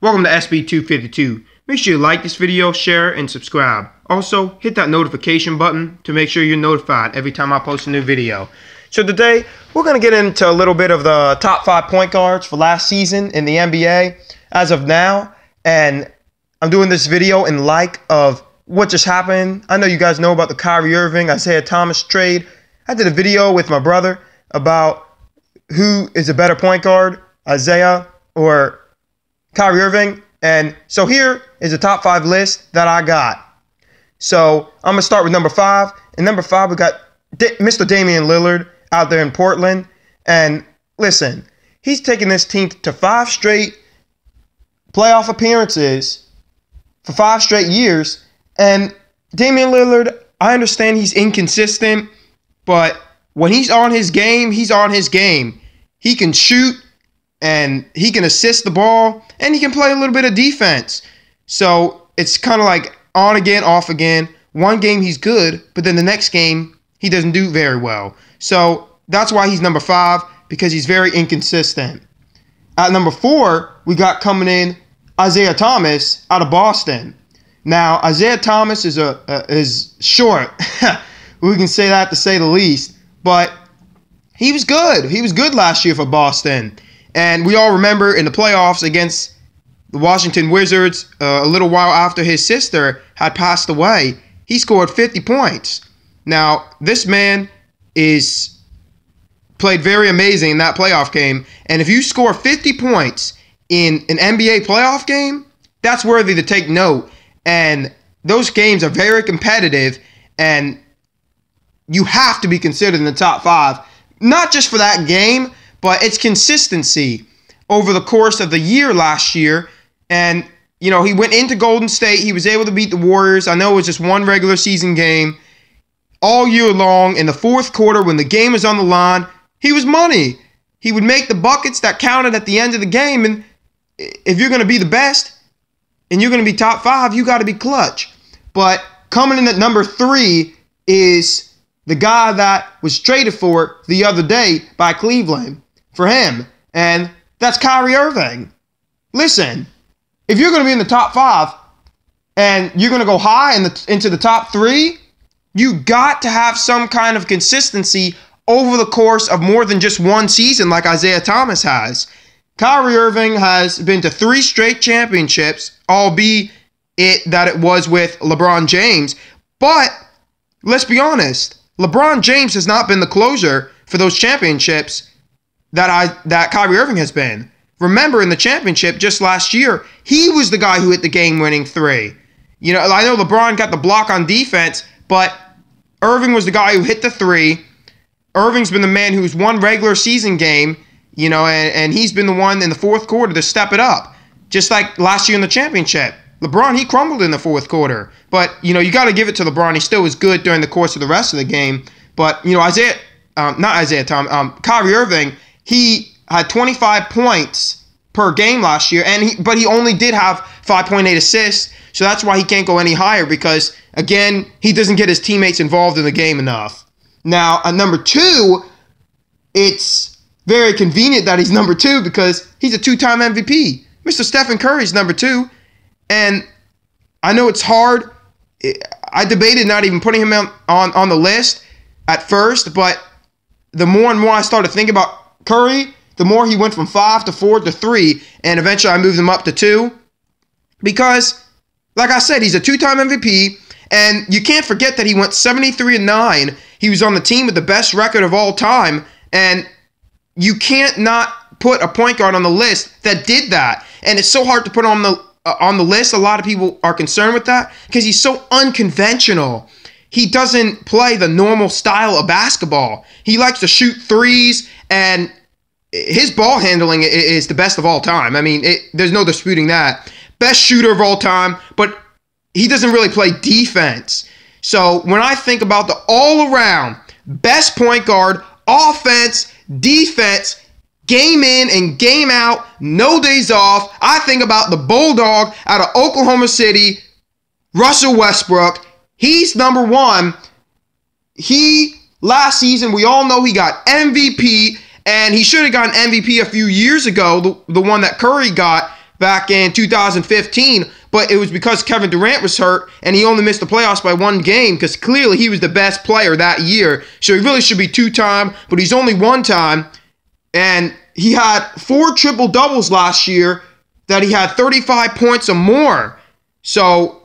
Welcome to SB252. Make sure you like this video, share, and subscribe. Also, hit that notification button to make sure you're notified every time I post a new video. So today, we're going to get into a little bit of the top 5 point guards for last season in the NBA as of now. And I'm doing this video in light of what just happened. I know you guys know about the Kyrie Irving, Isaiah Thomas trade. I did a video with my brother about who is a better point guard, Isaiah or Kyrie Irving. And so here is a top 5 list that I got. So I'm going to start with number 5. And number 5, we got Mr. Damian Lillard out there in Portland. And listen, he's taken this team to 5 straight playoff appearances for 5 straight years. And Damian Lillard, I understand he's inconsistent, but when he's on his game, he's on his game. He can shoot, and he can assist the ball, and he can play a little bit of defense. So it's kind of like on again, off again. One game he's good, but then the next game he doesn't do very well. So that's why he's number 5, because he's very inconsistent. At number 4, we got coming in Isaiah Thomas out of Boston. Now, Isaiah Thomas is short. We can say that to say the least. But he was good. He was good last year for Boston. And we all remember in the playoffs against the Washington Wizards, a little while after his sister had passed away, he scored 50 points. Now, this man played very amazing in that playoff game. And if you score 50 points in an NBA playoff game, that's worthy to take note. And those games are very competitive, and you have to be considered in the top 5, not just for that game, but it's consistency over the course of the year last year. And, you know, he went into Golden State. He was able to beat the Warriors. I know it was just one regular season game. All year long, in the fourth quarter, when the game was on the line, he was money. He would make the buckets that counted at the end of the game. And if you're going to be the best and you're going to be top 5, you got to be clutch. But coming in at number 3 is the guy that was traded for the other day by Cleveland for him, and that's Kyrie Irving. Listen, if you're going to be in the top 5 and you're going to go high into the top 3, you got to have some kind of consistency over the course of more than just one season like Isaiah Thomas has. Kyrie Irving has been to 3 straight championships, albeit that it was with LeBron James. But let's be honest, LeBron James has not been the closer for those championships that Kyrie Irving has been. Remember, in the championship just last year, he was the guy who hit the game-winning 3. You know, I know LeBron got the block on defense, but Irving was the guy who hit the 3. Irving's been the man who's won regular season game, you know, and he's been the one in the fourth quarter to step it up. Just like last year in the championship. LeBron, he crumbled in the fourth quarter. But, you know, you got to give it to LeBron. He still was good during the course of the rest of the game. But, you know, Kyrie Irving, he had 25 points per game last year, but he only did have 5.8 assists. So that's why he can't go any higher, because, again, he doesn't get his teammates involved in the game enough. Now, at number 2, it's very convenient that he's number 2 because he's a 2-time MVP. Mr. Stephen Curry's number 2. And I know it's hard. I debated not even putting him on the list at first, but the more and more I started thinking about Curry, the more he went from 5 to 4 to 3, and eventually I moved him up to 2. Because, like I said, he's a 2-time MVP, and you can't forget that he went 73-9. He was on the team with the best record of all time, and you can't not put a point guard on the list that did that. And it's so hard to put on the list. A lot of people are concerned with that because he's so unconventional. He doesn't play the normal style of basketball. He likes to shoot threes, and his ball handling is the best of all time. I mean, there's no disputing that. Best shooter of all time, but he doesn't really play defense. So when I think about the all-around best point guard, offense, defense, game in and game out, no days off, I think about the Bulldog out of Oklahoma City, Russel Westbrook. He's number 1. Last season, we all know he got MVP, and he should have gotten MVP a few years ago, the one that Curry got. back in 2015, but it was because Kevin Durant was hurt and he only missed the playoffs by 1 game because clearly he was the best player that year. So he really should be 2-time, but he's only 1-time. And he had 4 triple-doubles last year that he had 35 points or more. So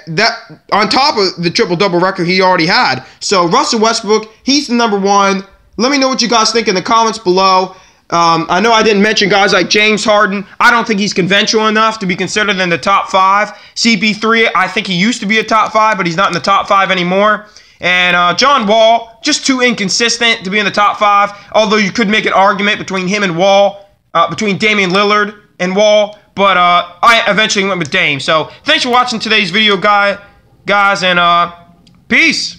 that on top of the triple-double record he already had. So Russell Westbrook, he's the number 1. Let me know what you guys think in the comments below. I know I didn't mention guys like James Harden. I don't think he's conventional enough to be considered in the top 5. CP3, I think he used to be a top 5, but he's not in the top 5 anymore. And John Wall, just too inconsistent to be in the top 5. Although you could make an argument between him and Wall, between Damian Lillard and Wall. But I eventually went with Dame. So thanks for watching today's video, guys, and peace.